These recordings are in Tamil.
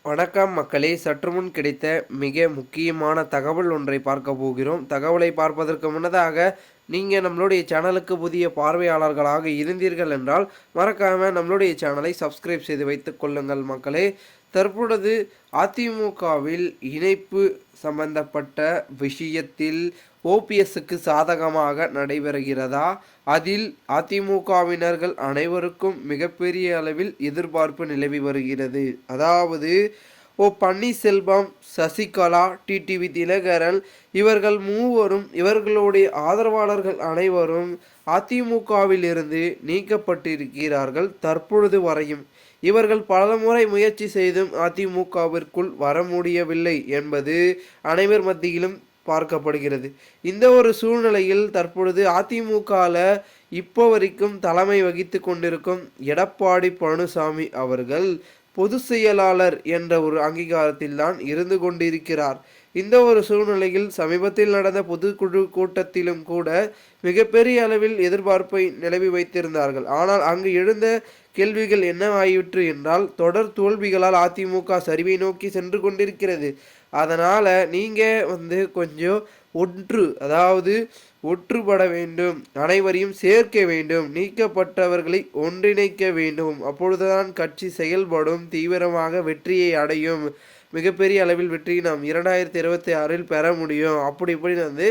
வணக்கம் மக்களே, சற்றுமுன் கிடைத்த மிக முக்கியமான தகவல் ஒன்றை பார்க்க போகிறோம். தகவலை பார்ப்பதற்கு முன்னதாக நீங்கள் நம்மளுடைய சேனலுக்கு புதிய பார்வையாளர்களாக இருந்தீர்கள் என்றால் மறக்காம நம்மளுடைய சேனலை சப்ஸ்கிரைப் செய்து வைத்துக் கொள்ளுங்கள் மக்களே. தற்பொழுது அதிமுகவில் இணைப்பு சம்பந்தப்பட்ட விஷயத்தில் ஓபிஎஸ்க்கு சாதகமாக நடைபெறுகிறதா? அதில் அதிமுகவினர்கள் அனைவருக்கும் மிகப்பெரிய அளவில் எதிர்பார்ப்பு நிலவி வருகிறது. அதாவது பன்னீர்செல்வம், சசிகலா, டிடிவி தினகரன் இவர்கள் மூவரும் இவர்களுடைய ஆதரவாளர்கள் அனைவரும் அதிமுகவில் இருந்து நீக்கப்பட்டிருக்கிறார்கள். தற்பொழுது வரையும் இவர்கள் பலமுறை முயற்சி செய்தும் அதிமுகவிற்குள் வர முடியவில்லை என்பது அனைவர் மத்தியிலும் பார்க்கப்படுகிறது. இந்த ஒரு சூழ்நிலையில் தற்பொழுது அதிமுகவில் இப்போ வரைக்கும் தலைமை வகித்து கொண்டிருக்கும் எடப்பாடி பழனிசாமி அவர்கள் பொதுச் செயலாளர் என்ற ஒரு அங்கீகாரத்தில் தான் இருந்து கொண்டிருக்கிறார். இந்த ஒரு சூழ்நிலையில் சமீபத்தில் நடந்த பொதுக்குழு கூட்டத்திலும் கூட மிகப்பெரிய அளவில் எதிர்பார்ப்பை நிலவி வைத்திருந்தார்கள். ஆனால் அங்கு எழுந்த கேள்விகள் என்னவாயிற்று என்றால், தொடர் தோல்விகளால் அதிமுக சரிவை நோக்கி சென்று கொண்டிருக்கிறது. அதனால் நீங்கள் கொஞ்சம் ஒன்றுபட வேண்டும், அனைவரையும் சேர்க்க வேண்டும், நீக்கப்பட்டவர்களை ஒன்றிணைக்க வேண்டும். அப்பொழுதுதான் கட்சி செயல்படும், தீவிரமாக வெற்றியை அடையும், மிகப்பெரிய அளவில் வெற்றி நாம் 2026 பெற முடியும். இப்படி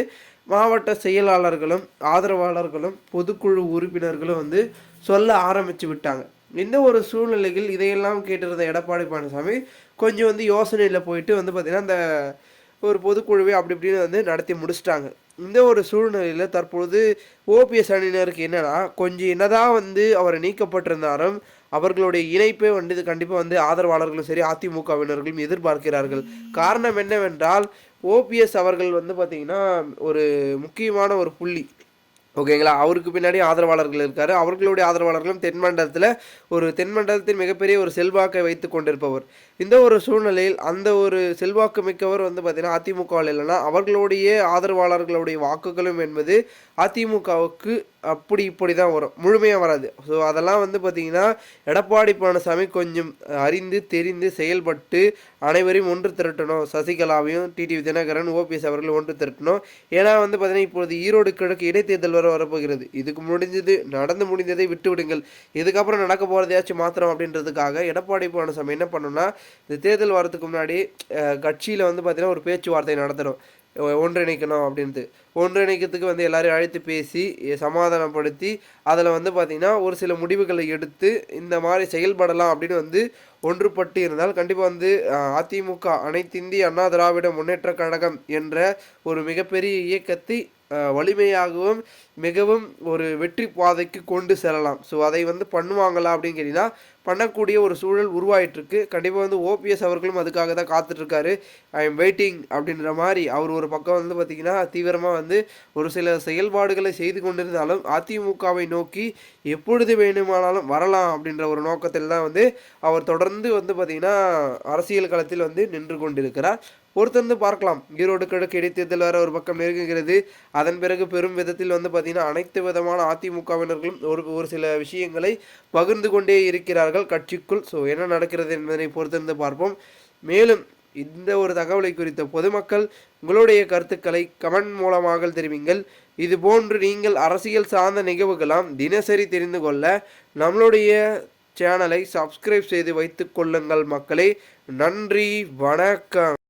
மாவட்ட செயலாளர்களும் ஆதரவாளர்களும் பொதுக்குழு உறுப்பினர்களும் சொல்ல ஆரம்பித்து விட்டாங்க. இந்த ஒரு சூழ்நிலையில் இதையெல்லாம் கேட்டிருந்த எடப்பாடி பழனிசாமி கொஞ்சம் யோசனையில் போயிட்டு பார்த்திங்கன்னா அந்த ஒரு பொதுக்குழுவை அப்படி இப்படின்னு நடத்தி முடிச்சிட்டாங்க. இந்த ஒரு சூழ்நிலையில் தற்பொழுது ஓபிஎஸ் அணியினருக்கு என்னன்னா, கொஞ்சம் என்னதான் அவர் நீக்கப்பட்டிருந்தாலும் அவர்களுடைய இணைப்பை கண்டிப்பாக ஆதரவாளர்களும் சரி அதிமுகவினர்களும் எதிர்பார்க்கிறார்கள். காரணம் என்னவென்றால், ஓபிஎஸ் அவர்கள் பார்த்திங்கன்னா ஒரு முக்கியமான ஒரு புள்ளி, ஓகேங்களா. அவருக்கு பின்னாடி ஆதரவாளர்கள் இருக்காரு. அவர்களுடைய ஆதரவாளர்களும் தென்மண்டலத்தில் மிகப்பெரிய ஒரு செல்வாக்கை வைத்து கொண்டிருப்பவர். இந்த ஒரு சூழ்நிலையில் அந்த ஒரு செல்வாக்கு மிக்கவர் பார்த்திங்கன்னா அதிமுகவில் இல்லைன்னா அவர்களுடைய ஆதரவாளர்களுடைய வாக்குகளும் என்பது அதிமுகவுக்கு இப்படி தான் வரும், முழுமையாக வராது. ஸோ அதெல்லாம் பார்த்திங்கன்னா எடப்பாடி பழனிசாமி கொஞ்சம் அறிந்து தெரிந்து செயல்பட்டு அனைவரையும் ஒன்று திரட்டணும். சசிகலாவையும் டிடிவி தினகரன் ஓபிஎஸ் அவர்கள் ஒன்று திரட்டணும். ஏன்னா பார்த்திங்கன்னா இப்பொழுது ஈரோடு கிழக்கு இடைத்தேர்தல் வரப்போகிறது. இதுக்கு நடந்து முடிந்ததை விட்டு விடுங்கள், இதுக்கப்புறம் நடக்க போகிறதையாச்சும் மாத்திரம் அப்படின்றதுக்காக எடப்பாடி பழனிசாமி என்ன பண்ணணும்னா, இந்த தேர்தல் வரதுக்கு முன்னாடி கட்சியில் பார்த்திங்கன்னா ஒரு பேச்சுவார்த்தை நடத்தணும், ஒன்றிணைக்கணும் அப்படின்ட்டு. ஒன்றிணைக்கிறதுக்கு எல்லாரையும் அழைத்து பேசி சமாதானப்படுத்தி அதில் பார்த்திங்கன்னா ஒரு சில முடிவுகளை எடுத்து இந்த மாதிரி செயல்படலாம் அப்படின்னு ஒன்றுபட்டு இருந்தால் கண்டிப்பாக அதிமுக அனைத்திந்திய அண்ணா திராவிட முன்னேற்ற கழகம் என்ற ஒரு மிகப்பெரிய இயக்கத்தை வலிமையாகவும் மிகவும் ஒரு வெற்றி பாதைக்கு கொண்டு செல்லலாம். ஸோ அதை பண்ணுவாங்களா அப்படின்னு கேட்டிங்கன்னா பண்ணக்கூடிய ஒரு சூழல் உருவாயிட்டிருக்கு. கண்டிப்பாக ஓபிஎஸ் அவர்களும் அதுக்காக தான் காத்துட்ருக்காரு. ஐ எம் வெயிட்டிங் அப்படின்ற மாதிரி அவர் ஒரு பக்கம் பார்த்திங்கன்னா தீவிரமாக ஒரு சில செயல்பாடுகளை செய்து கொண்டிருந்தாலும் அதிமுகவை நோக்கி எப்பொழுது வேணுமானாலும் வரலாம் அப்படின்ற ஒரு நோக்கத்தில் தான் அவர் தொடர்ந்து பார்த்திங்கன்னா அரசியல் களத்தில் நின்று கொண்டிருக்கிறார். பொறுத்திருந்து பார்க்கலாம். ஈரோடு கிழக்கு இடைத்தேர்தல் வேறு ஒரு பக்கம் நெருங்குகிறது. அதன் பிறகு பெரும் விதத்தில் பார்த்திங்கன்னா அனைத்து விதமான அதிமுகவினர்களும் ஒரு சில விஷயங்களை பகிர்ந்து கொண்டே இருக்கிறார்கள் கட்சிக்குள். ஸோ என்ன நடக்கிறது என்பதனை பொறுத்திருந்து பார்ப்போம். மேலும் இந்த ஒரு தகவலை குறித்த பொதுமக்கள் உங்களுடைய கருத்துக்களை கமெண்ட் மூலமாக தெரிவிங்கள். இது போன்று நீங்கள் அரசியல் சார்ந்த நிகழ்வுகளாம் தினசரி தெரிந்து கொள்ள நம்மளுடைய சேனலை சப்ஸ்கிரைப் செய்து வைத்துக் கொள்ளுங்கள் மக்களே. நன்றி, வணக்கம்.